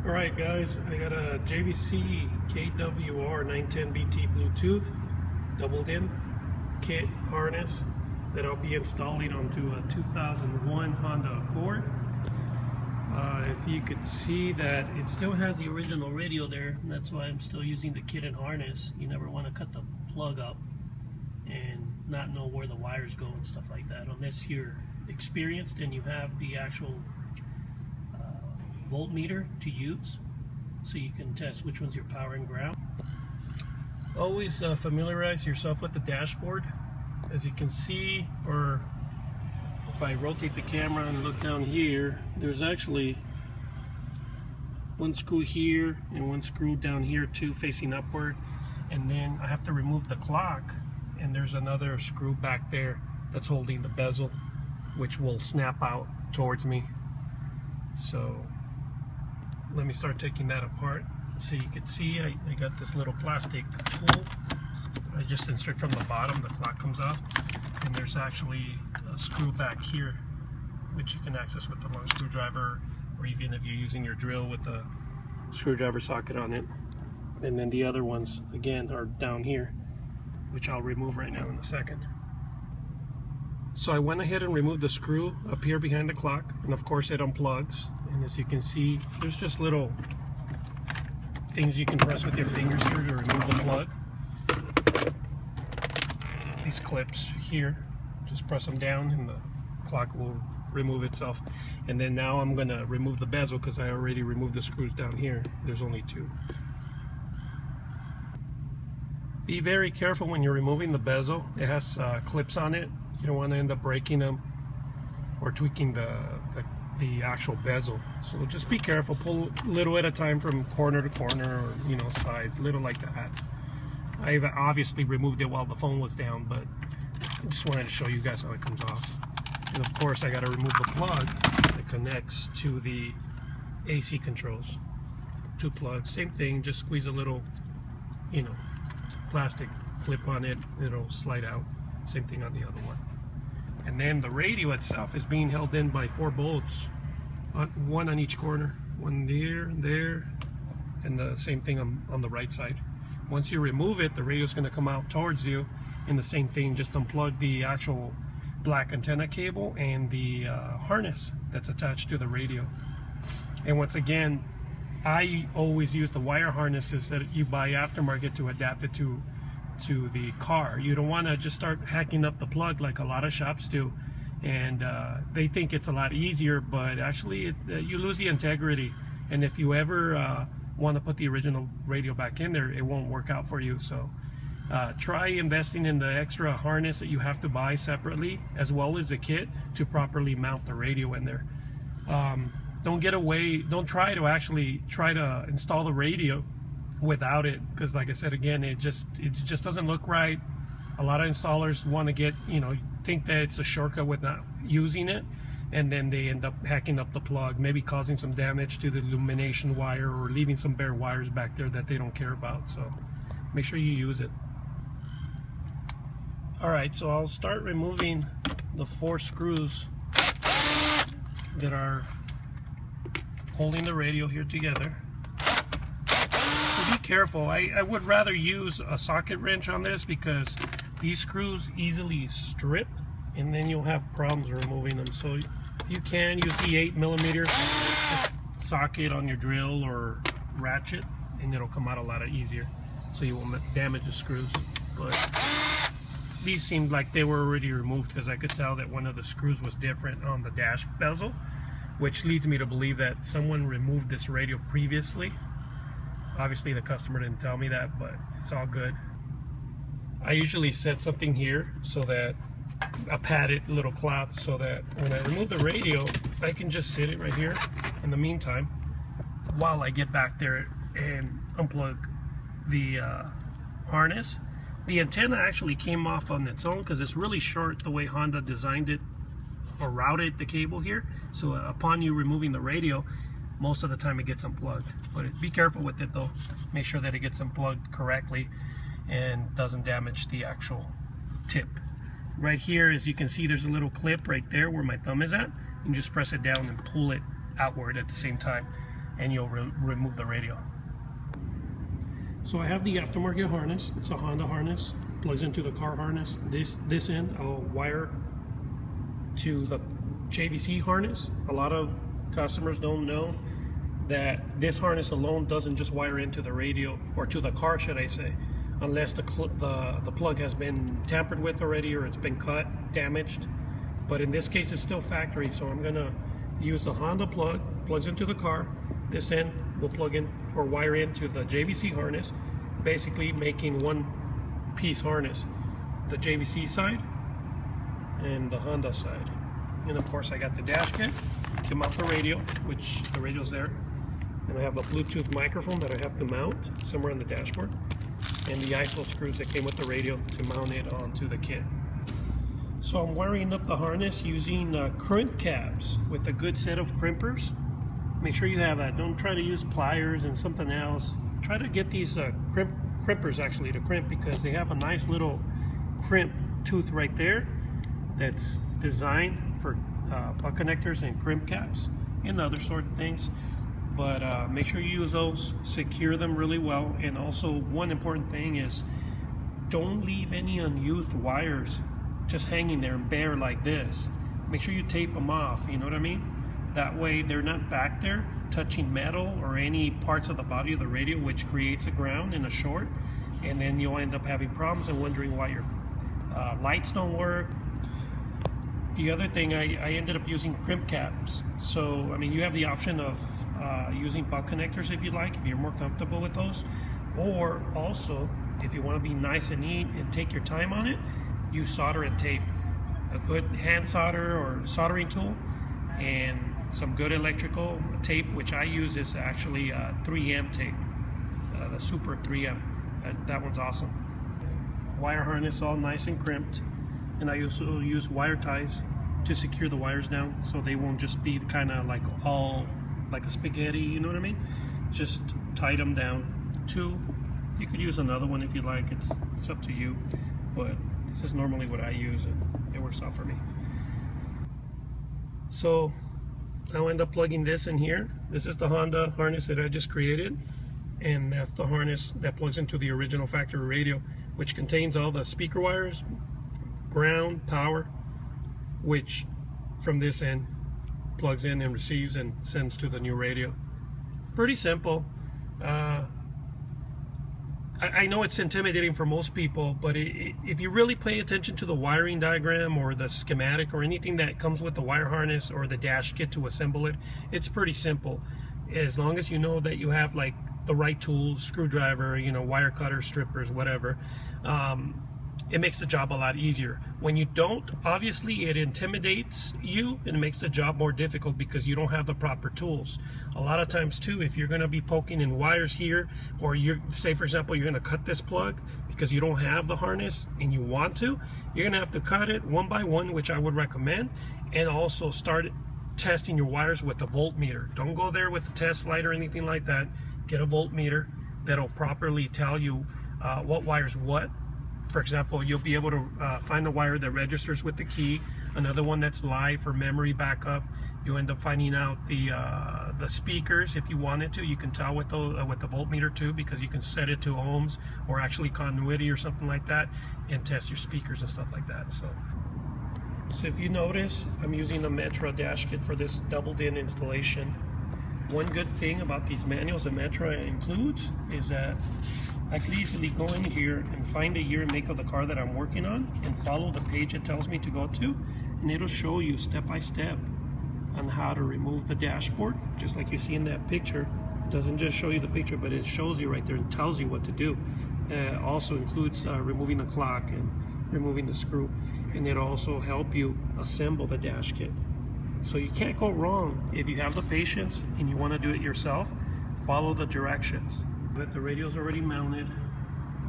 Alright guys, I got a JVC KWR 910BT Bluetooth doubled in kit harness that I'll be installing onto a 2001 Honda Accord. If you could see that it still has the original radio there, and that's why I'm still using the kit and harness. You never want to cut the plug up and not know where the wires go and stuff like that unless you're experienced and you have the actual voltmeter to use, so you can test which one's your power and ground. Always familiarize yourself with the dashboard. As you can see, or if I rotate the camera and look down here, there's actually one screw here and one screw down here too, facing upward, and then I have to remove the clock, and there's another screw back there that's holding the bezel, which will snap out towards me. So let me start taking that apart. So you can see I got this little plastic tool. I just insert from the bottom, the clock comes off, and there's actually a screw back here which you can access with the long screwdriver, or even if you're using your drill with the screwdriver socket on it. And then the other ones again are down here, which I'll remove right now in a second. So I went ahead and removed the screw up here behind the clock, and of course it unplugs. And as you can see, there's just little things you can press with your fingers here to remove the plug. These clips here, just press them down and the clock will remove itself. And then now I'm going to remove the bezel because I already removed the screws down here. There's only two. Be very careful when you're removing the bezel. It has clips on it. You don't want to end up breaking them or tweaking the actual bezel. So just be careful. Pull little at a time from corner to corner, or sides, little like that. I've obviously removed it while the phone was down, but I just wanted to show you guys how it comes off. And of course I got to remove the plug that connects to the AC controls. Two plugs, same thing, just squeeze a little plastic clip on it, it'll slide out. Same thing on the other one. And then the radio itself is being held in by 4 bolts, one on each corner, one there, and the same thing on the right side. Once you remove it, the radio is going to come out towards you, and the same thing, just unplug the actual black antenna cable and the harness that's attached to the radio. And once again, I always use the wire harnesses that you buy aftermarket to adapt it to the car. You don't want to just start hacking up the plug like a lot of shops do, and they think it's a lot easier, but actually you lose the integrity. And if you ever want to put the original radio back in there, it won't work out for you. So try investing in the extra harness that you have to buy separately, as well as a kit to properly mount the radio in there. Don't try to install the radio without it, because like I said again, it just doesn't look right. A lot of installers want to think that it's a shortcut with not using it, and then they end up hacking up the plug, maybe causing some damage to the illumination wire or leaving some bare wires back there that they don't care about. So make sure you use it. Alright, so I'll start removing the 4 screws that are holding the radio here together. Be careful. I would rather use a socket wrench on this, because these screws easily strip and then you'll have problems removing them. So if you can, use the 8mm socket on your drill or ratchet, and it'll come out a lot easier, so you won't damage the screws. But these seemed like they were already removed, because I could tell that one of the screws was different on the dash bezel, which leads me to believe that someone removed this radio previously. Obviously the customer didn't tell me that, but it's all good. I usually set something here, so that a padded little cloth, so that when I remove the radio, I can just sit it right here in the meantime while I get back there and unplug the harness. The antenna actually came off on its own because it's really short the way Honda designed it or routed the cable here. So upon you removing the radio, most of the time it gets unplugged. But be careful with it though. Make sure that it gets unplugged correctly and doesn't damage the actual tip. Right here, as you can see, there's a little clip right there where my thumb is at. You can just press it down and pull it outward at the same time. and you'll remove the radio. So I have the aftermarket harness. It's a Honda harness, plugs into the car harness. This end I'll wire to the JVC harness. A lot of customers don't know that this harness alone doesn't just wire into the radio, or to the car should I say, unless the plug has been tampered with already, or it's been cut, damaged. But in this case it's still factory, so I'm gonna use the Honda plug, plugs into the car. This end will plug in or wire into the JVC harness, basically making one piece harness, the JVC side and the Honda side. And of course I got the dash kit to mount the radio, which the radio's there, and I have a Bluetooth microphone that I have to mount somewhere on the dashboard, and the ISO screws that came with the radio to mount it onto the kit. So I'm wiring up the harness using crimp caps with a good set of crimpers. Make sure you have that. Don't try to use pliers and something else. Try to get these crimpers actually to crimp, because they have a nice little crimp tooth right there that's designed for butt connectors and crimp caps and other sort of things. But make sure you use those, secure them really well. And also one important thing is, don't leave any unused wires just hanging there and bare like this. Make sure you tape them off, you know what I mean? That way they're not back there touching metal or any parts of the body of the radio, which creates a ground and a short, and then you'll end up having problems and wondering why your lights don't work. The other thing, I ended up using crimp caps. So I mean, you have the option of using butt connectors if you like, if you're more comfortable with those, or also if you want to be nice and neat and take your time on it, use solder and tape. A good hand solder or soldering tool and some good electrical tape, which I use is actually 3M tape, the Super 3M. That one's awesome. Wire harness all nice and crimped, and I also use wire ties to secure the wires down so they won't just be kind of like all like a spaghetti, you know what I mean? Just tie them down. You could use another one if you like, it's up to you, but this is normally what I use and it works out for me. So I'll end up plugging this in here. This is the Honda harness that I just created, and that's the harness that plugs into the original factory radio, which contains all the speaker wires, ground, power, which from this end plugs in and receives and sends to the new radio. Pretty simple. I know it's intimidating for most people, but if you really pay attention to the wiring diagram or the schematic or anything that comes with the wire harness or the dash kit to assemble it, it's pretty simple. As long as you know that you have like the right tools, screwdriver, you know, wire cutter, strippers, whatever, it makes the job a lot easier. When you don't, obviously it intimidates you and it makes the job more difficult because you don't have the proper tools. A lot of times too, if you're going to be poking in wires here, or you're, say for example, you're going to cut this plug because you don't have the harness and you want to, you're going to have to cut it one by one, which I would recommend, and also start testing your wires with the voltmeter. Don't go there with the test light or anything like that. Get a voltmeter that'll properly tell you what wire's what. For example, you'll be able to find the wire that registers with the key, another one that's live for memory backup. You'll end up finding out the speakers if you wanted to. You can tell with the voltmeter too, because you can set it to ohms or actually continuity or something like that, and test your speakers and stuff like that. So if you notice, I'm using the Metra dash kit for this doubled-in installation. One good thing about these manuals that Metra includes is that I could easily go in here and find the year and make of the car that I'm working on and follow the page it tells me to go to, and it'll show you step by step on how to remove the dashboard, just like you see in that picture. It doesn't just show you the picture, but it shows you right there and tells you what to do. Also includes removing the clock and removing the screw, and it'll also help you assemble the dash kit. So you can't go wrong if you have the patience and you want to do it yourself. Follow the directions. But the radio's already mounted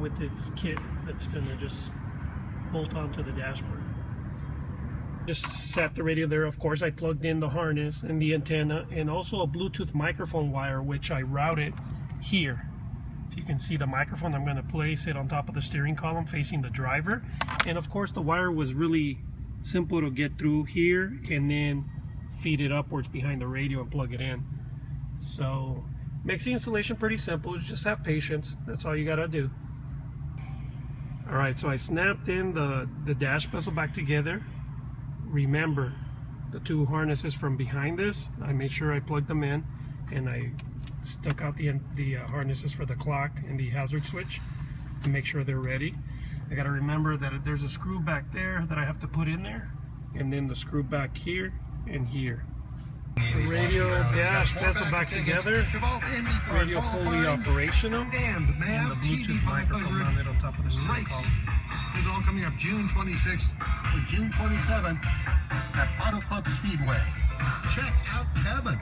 with its kit that's going to just bolt onto the dashboard. Just set the radio there. Of course, I plugged in the harness and the antenna and also a Bluetooth microphone wire, which I routed here. If you can see the microphone, I'm going to place it on top of the steering column facing the driver. And of course, the wire was really simple to get through here and then feed it upwards behind the radio and plug it in. So makes the installation pretty simple. Just have patience. That's all you gotta do. Alright, so I snapped in the dash bezel back together. Remember, the two harnesses from behind this, I made sure I plugged them in, and I stuck out the harnesses for the clock and the hazard switch to make sure they're ready. I gotta remember that there's a screw back there that I have to put in there, and then the screw back here and here. The radio dash bezel back together, radio fully operational, and the Bluetooth microphone mounted on top of the steering column. This is all coming up June 26th to June 27th at Auto Club Speedway. Check out Kevin.